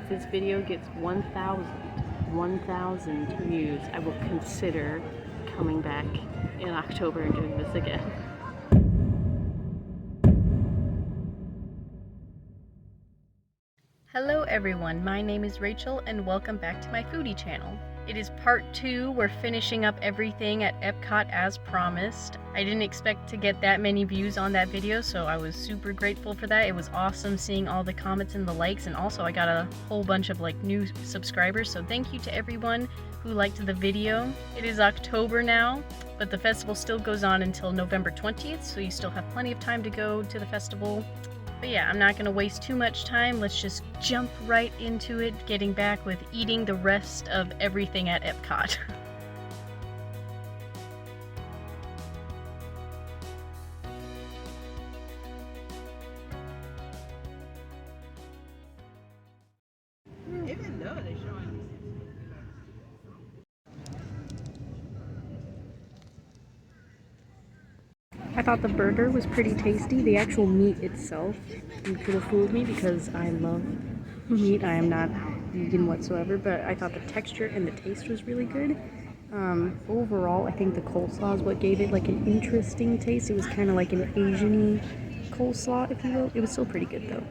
if this video gets 1,000 views, I will consider coming back in October and doing this again. Hello everyone, my name is Rachel and welcome back to my foodie channel. It is part 2, we're finishing up everything at Epcot as promised. I didn't expect to get that many views on that video, so I was super grateful for that. It was awesome seeing all the comments and the likes, and also I got a whole bunch of new subscribers, so thank you to everyone who liked the video. It is October now, but the festival still goes on until November 20th, so you still have plenty of time to go to the festival. But yeah, I'm not going to waste too much time. Let's just jump right into it, getting back with eating the rest of everything at Epcot. I thought the burger was pretty tasty. The actual meat itself could have fooled me because I love meat. I am not vegan whatsoever, but I thought the texture and the taste was really good. Overall, I think the coleslaw is what gave it like an interesting taste. It was kind of like an Asian-y coleslaw, if you will. It was still pretty good though.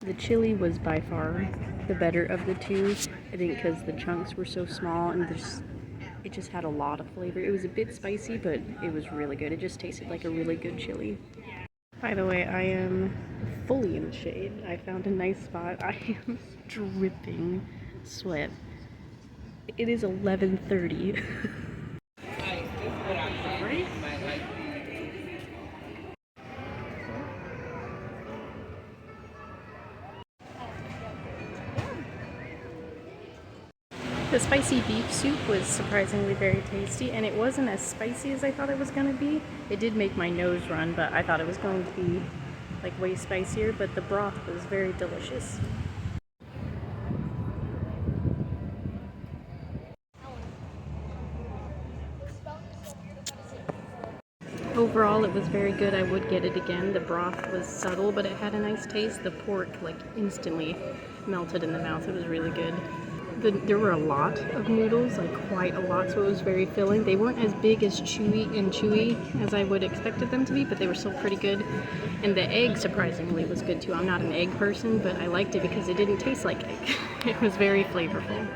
The chili was by far the better of the two, I think, because the chunks were so small and it just had a lot of flavor. It was a bit spicy, but it was really good. It just tasted like a really good chili. By the way, I am fully in the shade. I found a nice spot. I am dripping sweat. It is 11:30. The spicy beef soup was surprisingly very tasty, and it wasn't as spicy as I thought it was going to be. It did make my nose run, but I thought it was going to be like way spicier, but the broth was very delicious. Overall, it was very good. I would get it again. The broth was subtle, but it had a nice taste. The pork instantly melted in the mouth. It was really good. There were a lot of noodles, quite a lot, so it was very filling. They weren't as big as chewy as I would expected them to be, but they were still pretty good. And the egg, surprisingly, was good too. I'm not an egg person, but I liked it because it didn't taste like egg. It was very flavorful.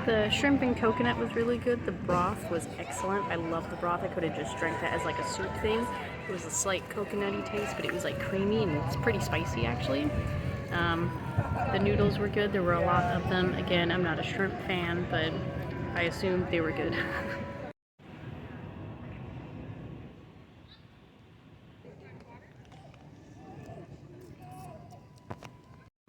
The shrimp and coconut was really good. The broth was excellent. I love the broth. I could have just drank that as like a soup thing. It was a slight coconutty taste, but it was creamy and it's pretty spicy actually. The noodles were good. There were a lot of them. Again, I'm not a shrimp fan, but I assumed they were good.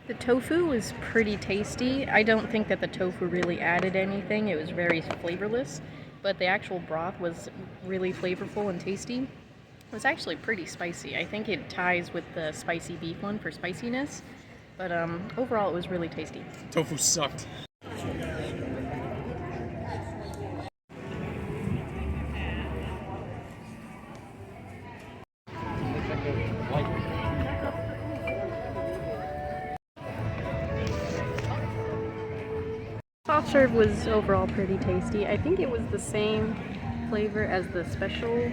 The tofu was pretty tasty. I don't think that the tofu really added anything. It was very flavorless, but the actual broth was really flavorful and tasty. It was actually pretty spicy. I think it ties with the spicy beef one for spiciness, but overall it was really tasty. Tofu sucked. Soft serve was overall pretty tasty. I think it was the same flavor as the special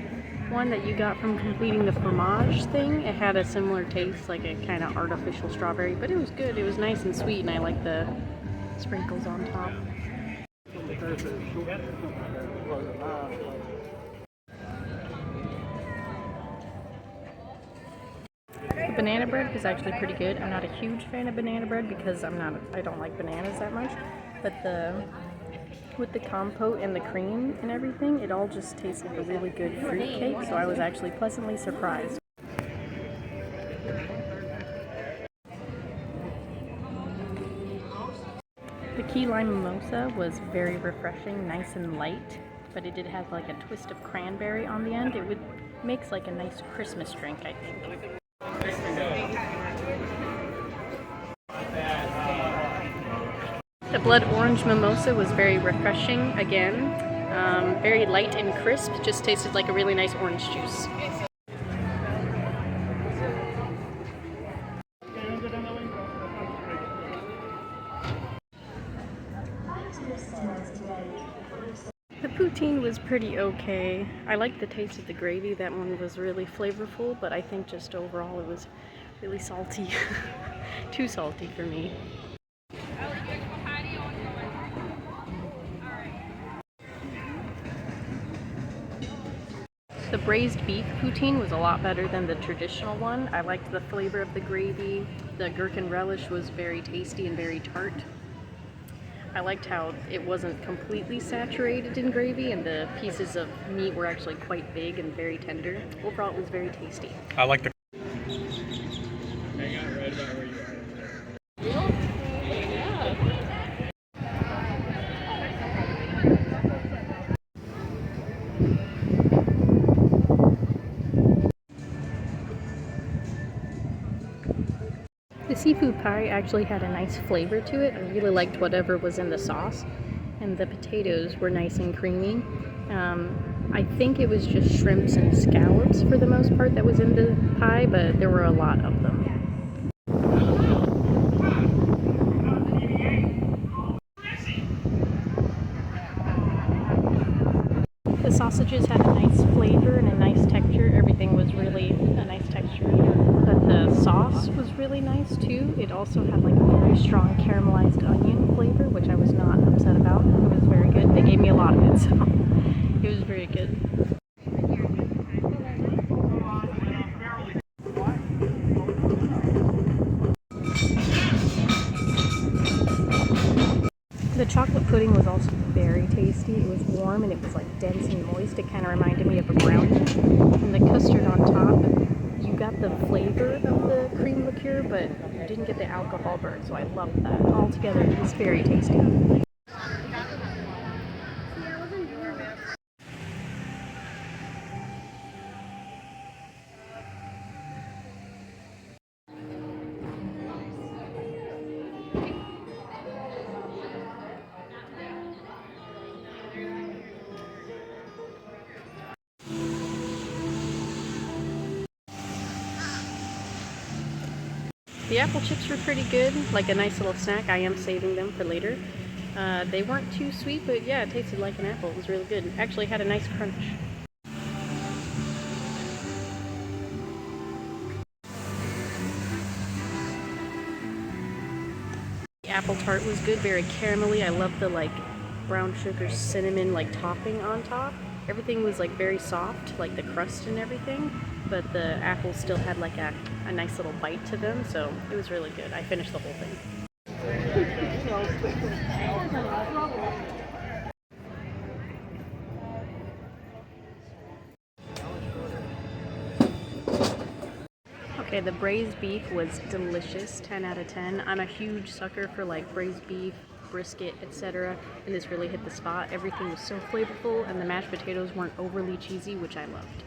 one that you got from completing the fromage thing. It had a similar taste, like a kind of artificial strawberry, but it was good. It was nice and sweet, and I like the sprinkles on top. The banana bread was actually pretty good. I'm not a huge fan of banana bread because I don't like bananas that much. But with the compote and the cream and everything, it all just tastes like a really good fruit cake, so I was actually pleasantly surprised. The key lime mimosa was very refreshing, nice and light, but it did have like a twist of cranberry on the end. It makes like a nice Christmas drink, I think. The blood orange mimosa was very refreshing again. Very light and crisp, just tasted like a really nice orange juice. The poutine was pretty okay. I liked the taste of the gravy. That one was really flavorful, but I think just overall it was really salty. Too salty for me. The braised beef poutine was a lot better than the traditional one. I liked the flavor of the gravy. The gherkin relish was very tasty and very tart. I liked how it wasn't completely saturated in gravy and the pieces of meat were actually quite big and very tender. Overall, it was very tasty. I like the... Hang out right about where you are. The seafood pie actually had a nice flavor to it. I really liked whatever was in the sauce, and the potatoes were nice and creamy. I think it was just shrimps and scallops for the most part that was in the pie, but there were a lot of them. The sausages had a nice flavor and a nice texture. Everything was really a nice texture. But the sauce was really nice too. It also had like a very strong caramelized onion flavor, which I was not upset about. It was very good. They gave me a lot of it, so it was very good. The chocolate pudding was also very tasty. It was warm and it was like dense and moist. It kind of reminded me of a brownie. And the custard on top, you got the flavor of the cream liqueur, but you didn't get the alcohol burn, so I loved that. Altogether, it was very tasty. The apple chips were pretty good, like a nice little snack. I am saving them for later. They weren't too sweet, but yeah, it tasted like an apple. It was really good. Actually had a nice crunch. The apple tart was good, very caramelly. I love the like brown sugar cinnamon like topping on top. Everything was like very soft, like the crust and everything, but the apples still had like a nice little bite to them, so it was really good. I finished the whole thing. Okay, the braised beef was delicious, 10 out of 10. I'm a huge sucker for like braised beef, brisket, etc., and this really hit the spot. Everything was so flavorful and the mashed potatoes weren't overly cheesy, which I loved.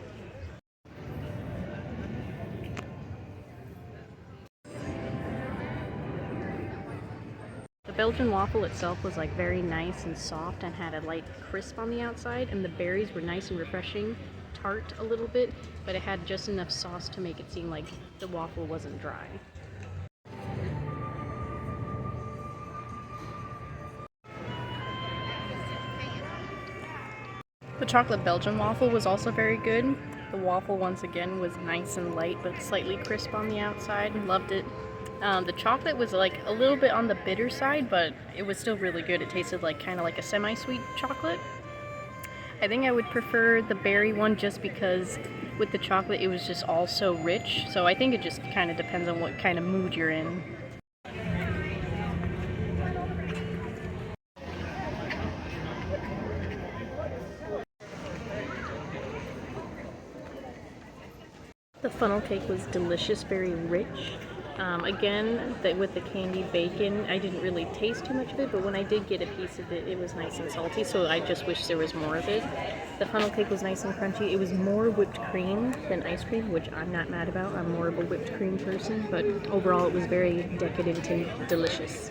The Belgian waffle itself was like very nice and soft and had a light crisp on the outside, and the berries were nice and refreshing, tart a little bit, but it had just enough sauce to make it seem like the waffle wasn't dry. The chocolate Belgian waffle was also very good. The waffle once again was nice and light but slightly crisp on the outside. Loved it. The chocolate was like a little bit on the bitter side, but it was still really good. It tasted like kind of like a semi-sweet chocolate. I think I would prefer the berry one just because with the chocolate it was just all so rich. So I think it just kind of depends on what kind of mood you're in. The funnel cake was delicious, very rich. Again, with the candied bacon, I didn't really taste too much of it, but when I did get a piece of it, it was nice and salty, so I just wish there was more of it. The funnel cake was nice and crunchy. It was more whipped cream than ice cream, which I'm not mad about. I'm more of a whipped cream person, but overall it was very decadent and delicious.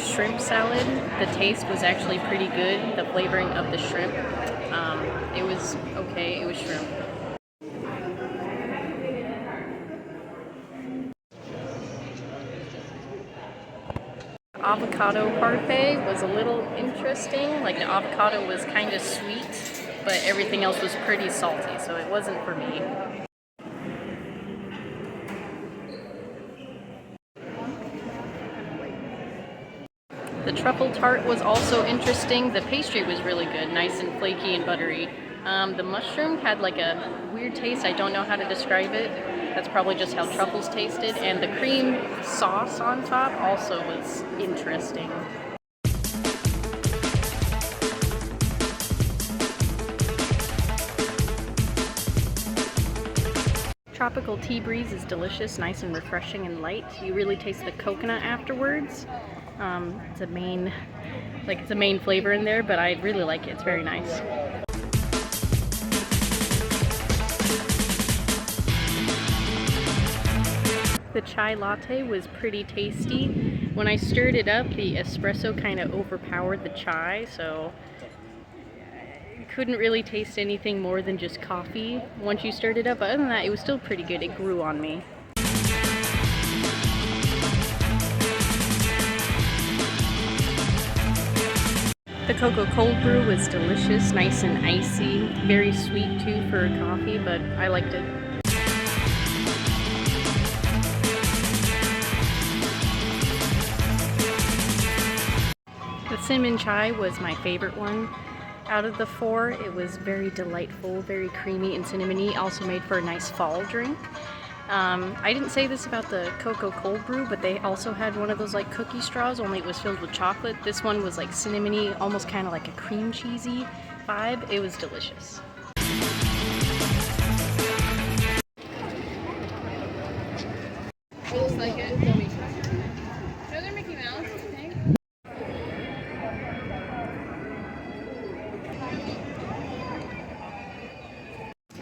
shrimp salad. The taste was actually pretty good. The flavoring of the shrimp, it was okay. It was shrimp. Avocado parfait was a little interesting. Like the avocado was kind of sweet, but everything else was pretty salty, so it wasn't for me. The truffle tart was also interesting. The pastry was really good, nice and flaky and buttery. The mushroom had like a weird taste. I don't know how to describe it. That's probably just how truffles tasted. And the cream sauce on top also was interesting. Tropical tea breeze is delicious, nice and refreshing and light. You really taste the coconut afterwards. It's a main flavor in there, but I really like it. It's very nice. The chai latte was pretty tasty. When I stirred it up, the espresso kind of overpowered the chai, so I couldn't really taste anything more than just coffee once you stirred it up. But other than that, it was still pretty good. It grew on me. The cocoa cold brew was delicious, nice and icy, very sweet too for coffee, but I liked it. The cinnamon chai was my favorite one. Out of the four, it was very delightful, very creamy and cinnamony, also made for a nice fall drink. I didn't say this about the cocoa cold brew, but they also had one of those like cookie straws, only it was filled with chocolate. This one was like cinnamony, almost kind of like a cream cheesy vibe. It was delicious. It looks like it. No, they're Mickey Mouse, I think.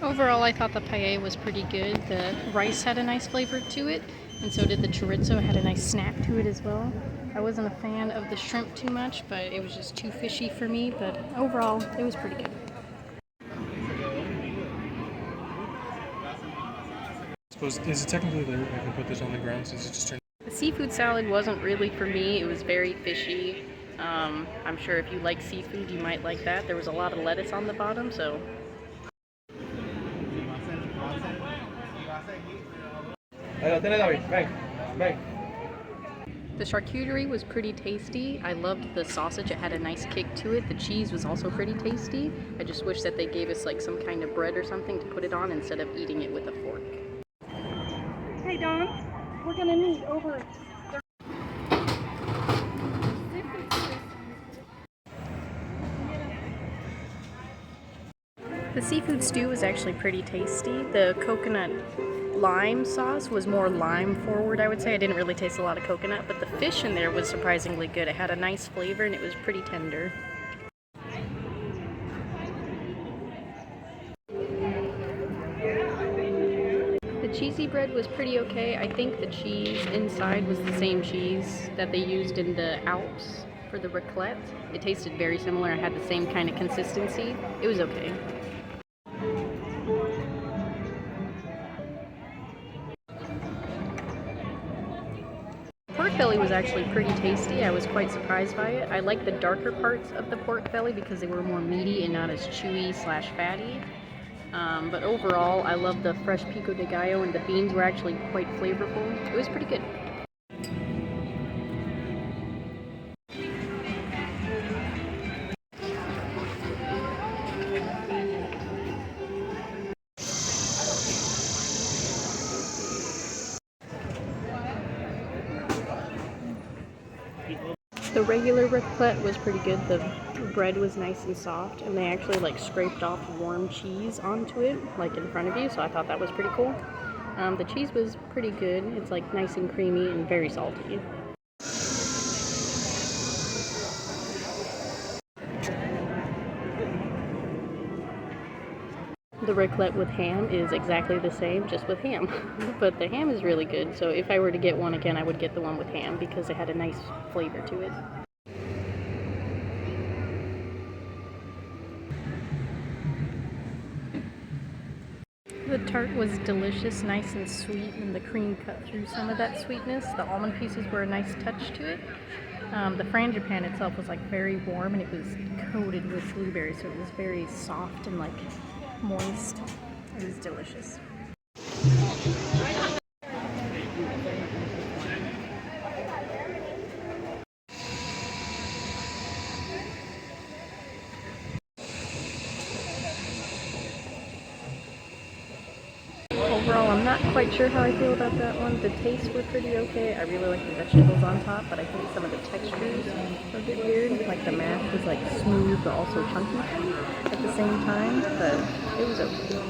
Overall, I thought the paella was pretty good. The rice had a nice flavor to it, and so did the chorizo. It had a nice snap to it as well. I wasn't a fan of the shrimp too much, but it was just too fishy for me, but overall, it was pretty good. Is it technically there? I can put this on the ground since it's just turned. The seafood salad wasn't really for me. It was very fishy. I'm sure if you like seafood, you might like that. There was a lot of lettuce on the bottom, so... The charcuterie was pretty tasty. I loved the sausage. It had a nice kick to it. The cheese was also pretty tasty. I just wish that they gave us like some kind of bread or something to put it on instead of eating it with a fork. Hey Don, we're gonna meet over. The seafood stew was actually pretty tasty. The coconut lime sauce was more lime forward, I would say. I didn't really taste a lot of coconut, but the fish in there was surprisingly good. It had a nice flavor and it was pretty tender. The cheesy bread was pretty okay. I think the cheese inside was the same cheese that they used in the Alps for the raclette. It tasted very similar. It had the same kind of consistency. It was okay. Pork belly was actually pretty tasty. I was quite surprised by it. I liked the darker parts of the pork belly because they were more meaty and not as chewy / fatty. But overall, I loved the fresh pico de gallo, and the beans were actually quite flavorful. It was pretty good. The regular raclette was pretty good. The bread was nice and soft, and they actually like scraped off warm cheese onto it, like in front of you, so I thought that was pretty cool. The cheese was pretty good. It's like nice and creamy and very salty. The raclette with ham is exactly the same, just with ham. But the ham is really good, so if I were to get one again, I would get the one with ham because it had a nice flavor to it. The tart was delicious, nice and sweet, and the cream cut through some of that sweetness. The almond pieces were a nice touch to it. The frangipan itself was like very warm, and it was coated with blueberries, so it was very soft and like moist. It was delicious. Overall, I'm not quite sure how I feel about that one. The tastes were pretty okay. I really like the vegetables on top, but I think some of the textures were a bit weird. Like the mash was like smooth but also chunky at the same time, but it was okay.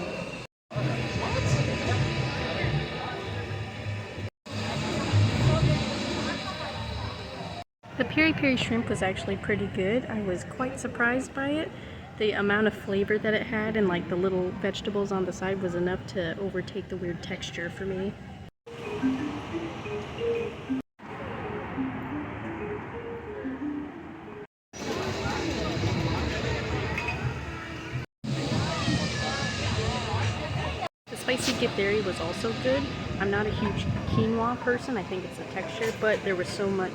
The piri shrimp was actually pretty good. I was quite surprised by it. The amount of flavor that it had and like the little vegetables on the side was enough to overtake the weird texture for me. The spicy githeri was also good. I'm not a huge quinoa person. I think it's the texture, but there was so much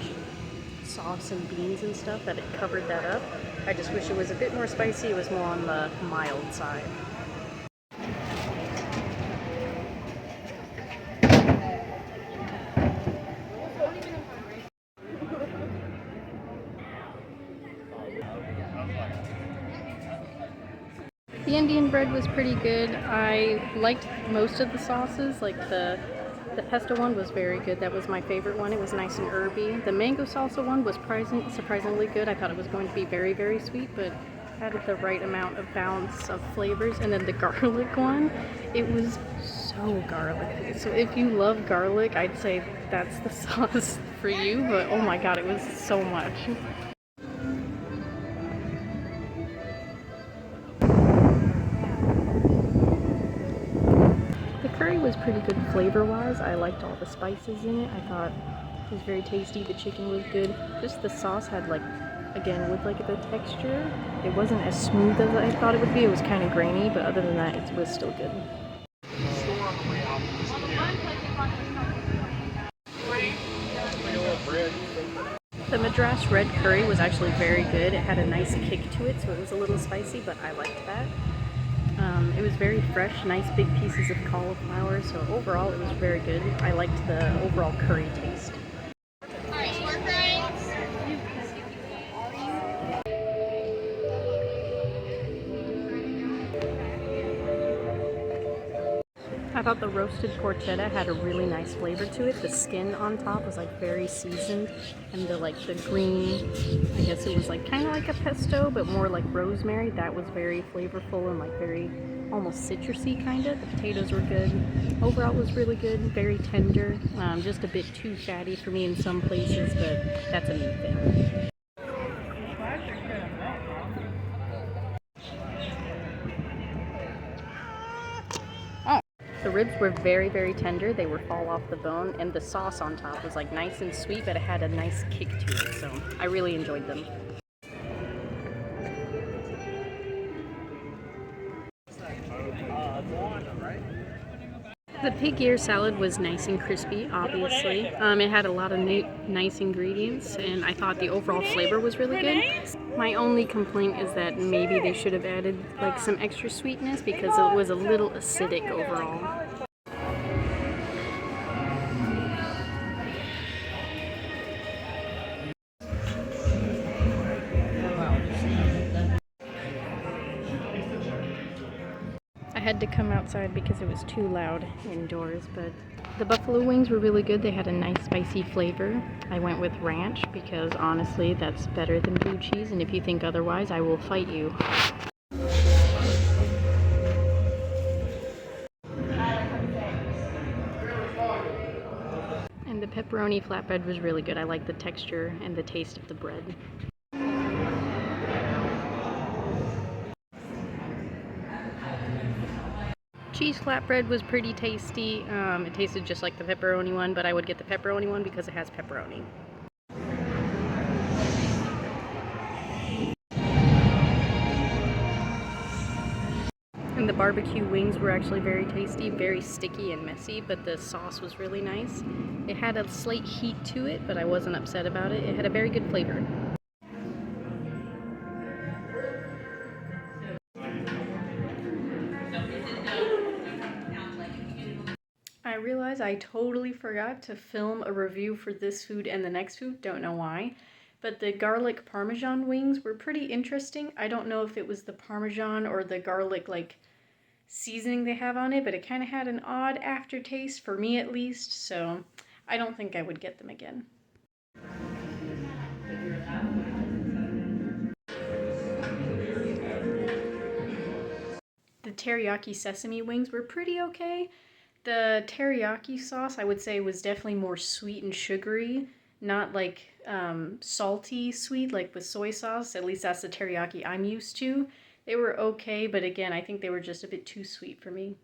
sauce and beans and stuff that it covered that up. I just wish it was a bit more spicy. It was more on the mild side. The Indian bread was pretty good. I liked most of the sauces, like the pesto one was very good. That was my favorite one. It was nice and herby. The mango salsa one was surprisingly good. I thought it was going to be very, very sweet, but added the right amount of balance of flavors. And then the garlic one, it was so garlicky. So if you love garlic, I'd say that's the sauce for you, but oh my god, it was so much. Curry was pretty good flavor-wise. I liked all the spices in it. I thought it was very tasty. The chicken was good. Just the sauce had like, again, with like the texture, it wasn't as smooth as I thought it would be. It was kind of grainy, but other than that, it was still good. The Madras Red Curry was actually very good. It had a nice kick to it, so it was a little spicy, but I liked that. It was very fresh, nice big pieces of cauliflower, so overall it was very good. I liked the overall curry taste. I thought the roasted porchetta had a really nice flavor to it. The skin on top was like very seasoned, and the green, I guess it was like kind of like a pesto, but more like rosemary. That was very flavorful and like very almost citrusy kind of. The potatoes were good. Overall, it was really good, very tender. Just a bit too fatty for me in some places, but that's a me thing. The ribs were very, very tender. They would fall off the bone, and the sauce on top was like nice and sweet, but it had a nice kick to it, so I really enjoyed them. The pig ear salad was nice and crispy, obviously. It had a lot of nice ingredients, and I thought the overall flavor was really good. My only complaint is that maybe they should have added like some extra sweetness because it was a little acidic overall. I had to come outside because it was too loud indoors, but the buffalo wings were really good. They had a nice spicy flavor. I went with ranch because honestly that's better than blue cheese, and if you think otherwise I will fight you. And the pepperoni flatbread was really good. I like the texture and the taste of the bread. cheese flatbread was pretty tasty. It tasted just like the pepperoni one, but I would get the pepperoni one because it has pepperoni. And the barbecue wings were actually very tasty, very sticky and messy, but the sauce was really nice. It had a slight heat to it, but I wasn't upset about it. It had a very good flavor. I realize I totally forgot to film a review for this food and the next food, don't know why. But the garlic parmesan wings were pretty interesting. I don't know if it was the parmesan or the garlic seasoning they have on it, but it kind of had an odd aftertaste, for me at least, so I don't think I would get them again. The teriyaki-sesame wings were pretty okay. The teriyaki sauce, I would say, was definitely more sweet and sugary, not like salty sweet like with soy sauce. At least that's the teriyaki I'm used to. They were okay, but again, I think they were just a bit too sweet for me.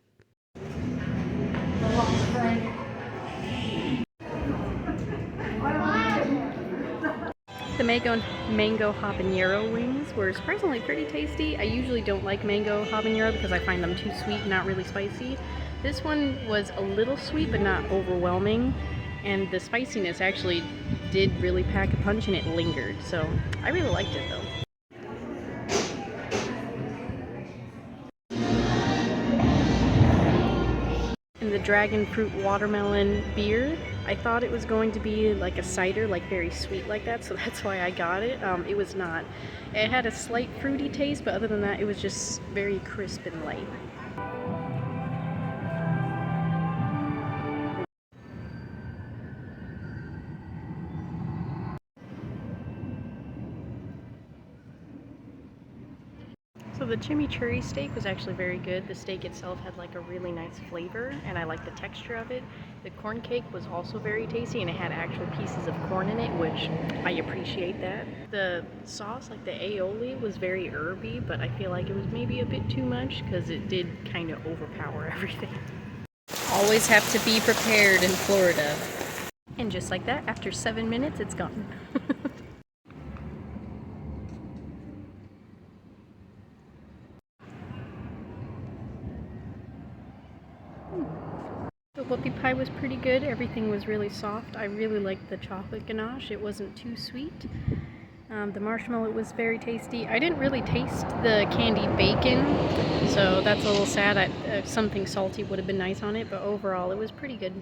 The Mango-Habenero Wings were surprisingly pretty tasty. I usually don't like mango habanero because I find them too sweet, not really spicy. This one was a little sweet, but not overwhelming. And the spiciness actually did really pack a punch, and it lingered. So I really liked it though. And the Dragonfruit watermelon beer, I thought it was going to be like a cider, like very sweet like that, so that's why I got it. It was not. It had a slight fruity taste, but other than that, it was just very crisp and light. So the chimichurri steak was actually very good. The steak itself had like a really nice flavor, and I liked the texture of it. The corn cake was also very tasty, and it had actual pieces of corn in it, which I appreciate that. The sauce, like the aioli, was very herby, but I feel like it was maybe a bit too much because it did kind of overpower everything. Always have to be prepared in Florida. And just like that, after 7 minutes, it's gone. The whoopie pie was pretty good. Everything was really soft. I really liked the chocolate ganache. It wasn't too sweet. The marshmallow was very tasty. I didn't really taste the candied bacon, so that's a little sad. Something salty would have been nice on it, but overall it was pretty good.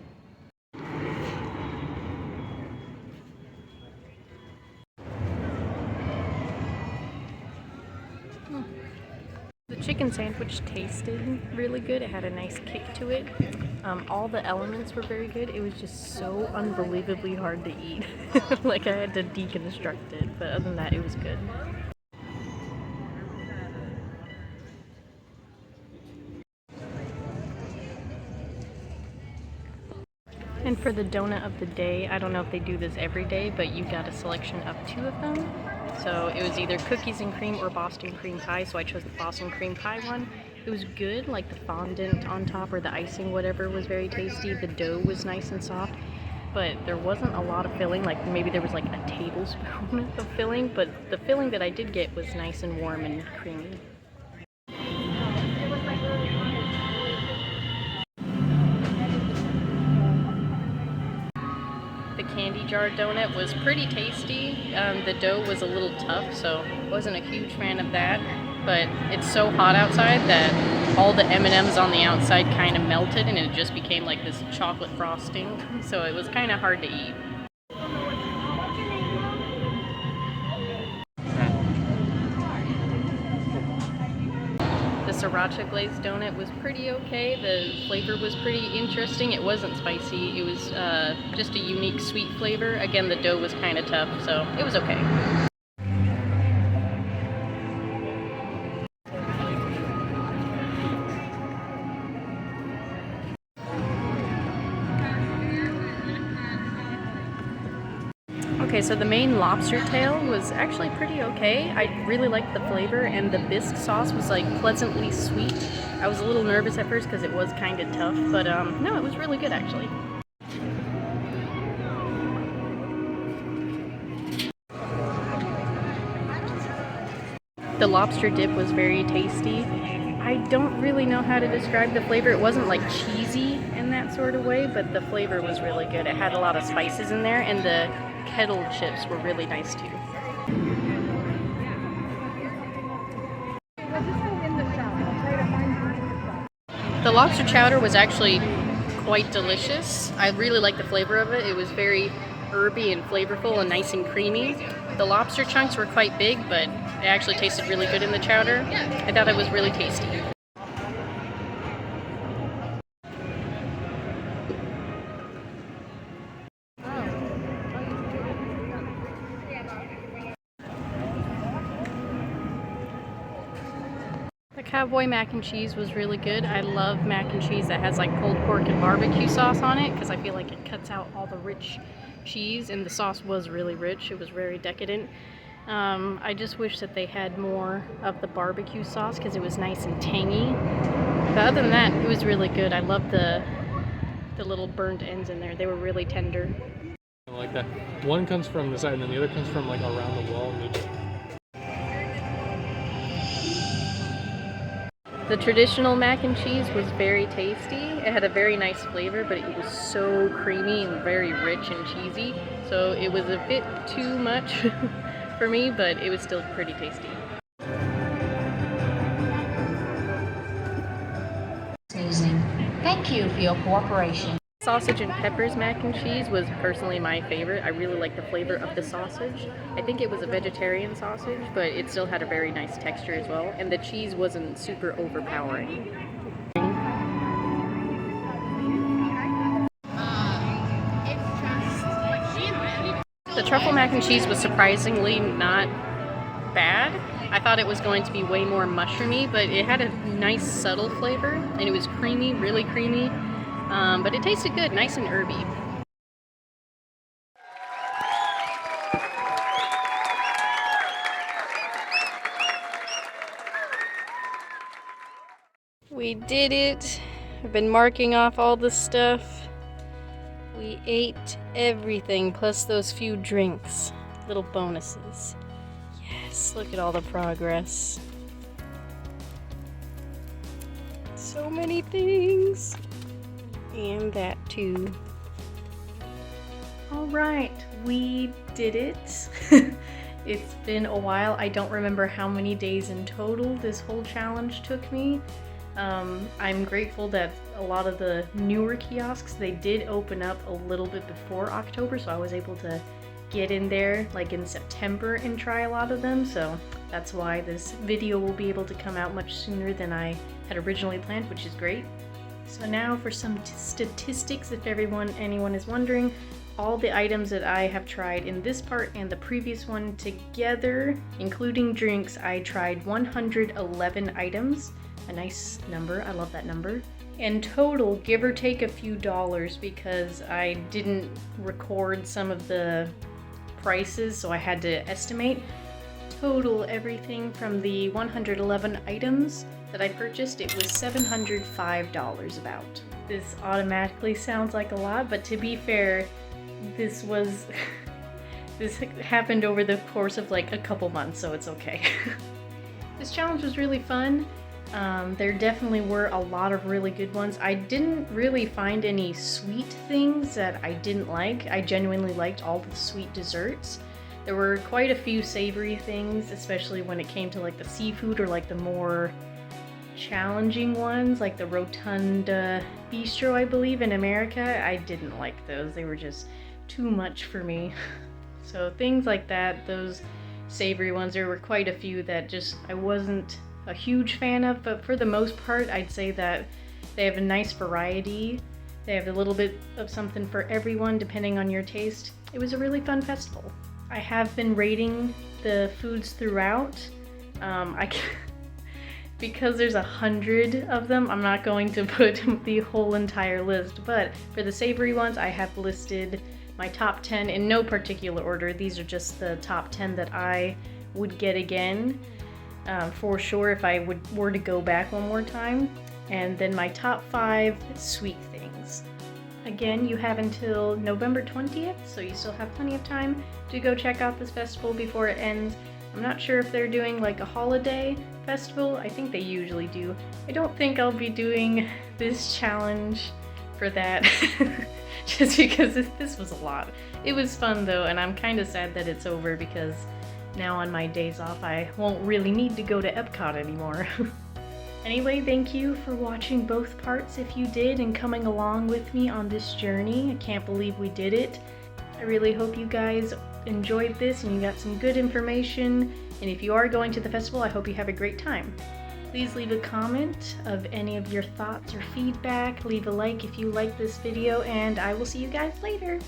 The chicken sandwich tasted really good. It had a nice kick to it. All the elements were very good. It was just so unbelievably hard to eat. Like I had to deconstruct it, but other than that, it was good. And for the donut of the day, I don't know if they do this every day, but you got a selection of 2 of them. So it was either cookies and cream or Boston cream pie, so I chose the Boston cream pie one. It was good, like the fondant on top or the icing, whatever, was very tasty. The dough was nice and soft, but there wasn't a lot of filling. Like maybe there was like a tablespoon of filling, but the filling that I did get was nice and warm and creamy. The candy jar donut was pretty tasty. The dough was a little tough, so wasn't a huge fan of that. But it's so hot outside that all the M&Ms on the outside kind of melted, and it just became like this chocolate frosting. So it was kind of hard to eat. The sriracha glazed donut was pretty okay. The flavor was pretty interesting. It wasn't spicy. It was just a unique sweet flavor. Again, the dough was kind of tough, so it was okay. Okay, so the main lobster tail was actually pretty okay. I really liked the flavor, and the bisque sauce was like pleasantly sweet. I was a little nervous at first because it was kind of tough, but no, it was really good actually. The lobster dip was very tasty. I don't really know how to describe the flavor. It wasn't like cheesy in that sort of way, but the flavor was really good. It had a lot of spices in there, and the kettle chips were really nice too. The lobster chowder was actually quite delicious. I really liked the flavor of it. It was very herby and flavorful and nice and creamy. The lobster chunks were quite big, but it actually tasted really good in the chowder. I thought it was really tasty. The Cowboy mac and cheese was really good. I love mac and cheese that has like pulled pork and barbecue sauce on it because I feel like it cuts out all the rich cheese, and the sauce was really rich. It was very decadent. I just wish that they had more of the barbecue sauce because it was nice and tangy. But other than that, it was really good. I love the little burnt ends in there. They were really tender. I like that. One comes from the side and then the other comes from like around the wall. The traditional mac and cheese was very tasty. It had a very nice flavor, but it was so creamy and very rich and cheesy. So it was a bit too much for me, but it was still pretty tasty. Thank you for your cooperation. Sausage and peppers mac and cheese was personally my favorite. I really liked the flavor of the sausage. I think it was a vegetarian sausage, but it still had a very nice texture as well, and the cheese wasn't super overpowering. The truffle mac and cheese was surprisingly not bad. I thought it was going to be way more mushroomy, but it had a nice subtle flavor, and it was creamy, really creamy. But it tasted good, nice and herby. We did it. I've been marking off all the stuff. We ate everything, plus those few drinks. Little bonuses. Yes, look at all the progress. So many things. And that too. Alright, we did it. It's been a while. I don't remember how many days in total this whole challenge took me. I'm grateful that a lot of the newer kiosks, they did open up a little bit before October, so I was able to get in there like in September and try a lot of them, so that's why this video will be able to come out much sooner than I had originally planned, which is great. So now for some statistics, if anyone is wondering, all the items that I have tried in this part and the previous one together, including drinks, I tried 111 items. A nice number, I love that number. In total, give or take a few dollars, because I didn't record some of the prices, so I had to estimate. Total everything from the 111 items that I purchased, it was $705 about. This automatically sounds like a lot, but to be fair, this happened over the course of like a couple months, so it's okay. This challenge was really fun. There definitely were a lot of really good ones. I didn't really find any sweet things that I didn't like. I genuinely liked all the sweet desserts. There were quite a few savory things, especially when it came to like the seafood or like the more challenging ones, like the Rotunda Bistro, I believe, in America. I didn't like those. They were just too much for me. So things like that, those savory ones, there were quite a few that just I wasn't a huge fan of, but for the most part, I'd say that they have a nice variety. They have a little bit of something for everyone, depending on your taste. It was a really fun festival. I have been rating the foods throughout. Because there's 100 of them, I'm not going to put the whole entire list, but for the savory ones, I have listed my top 10 in no particular order. These are just the top 10 that I would get again for sure if I were to go back one more time. And then my top 5 sweet things. Again, you have until November 20th, so you still have plenty of time to go check out this festival before it ends. I'm not sure if they're doing like a holiday festival. I think they usually do. I don't think I'll be doing this challenge for that just because this was a lot. It was fun though, and I'm kind of sad that it's over because now on my days off I won't really need to go to Epcot anymore. Anyway, thank you for watching both parts if you did and coming along with me on this journey. I can't believe we did it. I really hope you guys enjoyed this and you got some good information. And if you are going to the festival, I hope you have a great time. Please leave a comment of any of your thoughts or feedback. Leave a like if you like this video, and I will see you guys later.